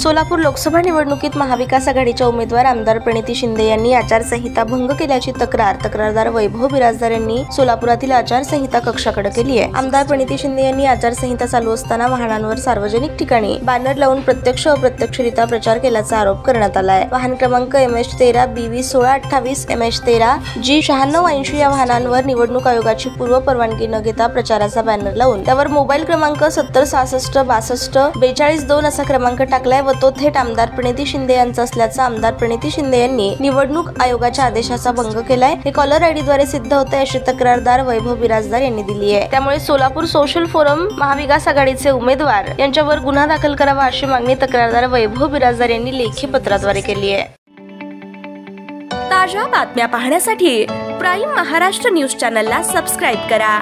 सोलापूर लोकसभा निवडणुकीत महाविकास आघाडीच्या उमेदवार आमदार प्रणिती शिंदे यांनी आचारसंहिता भंग केल्याची तक्रारदार वैभव बिराजदार यांनी सोलापुरातील आचारसंहिता कक्षाकडे केली आहे। आमदार प्रणिती शिंदे यांनी आचारसंहिता चालू असताना वाहनांवर सार्वजनिक ठिकाणी बॅनर लावून प्रत्यक्ष अप्रत्यक्षरित्या प्रचार केल्याचा आरोप करण्यात आला आहे। वाहन क्रमांक MH13 BV 1628 MH13 G9680 या वाहनांवर निवडणूक आयोगाची पूर्व परवानगी न घेता प्रचाराचा बॅनर लावून त्यावर मोबाईल क्रमांक 706662 असा क्रमांक टाकलाय व तो थेट आमदार प्रणिती शिंदे यांचा असल्याचा आमदार प्रणिती शिंदे यांनी निवडणूक आयोगाच्या आदेशाचा भंग केलाय। हे कॉलर आयडी द्वारे सिद्ध होते अशी तक्रारदार वैभव बिराजदार यांनी दिली आहे। त्यामुळे सोलापूर सोशल फोरम महाविकास आघाडीचे उमेदवार यांच्यावर गुन्हा दाखल करावा अशी मागणी तक्रारदार वैभव बिराजदार यांनी लेखी पत्राद्वारे केली आहे। ताज्या बातम्या पाहण्यासाठी प्राईम महाराष्ट्र न्यूज चॅनलला सबस्क्राइब करा।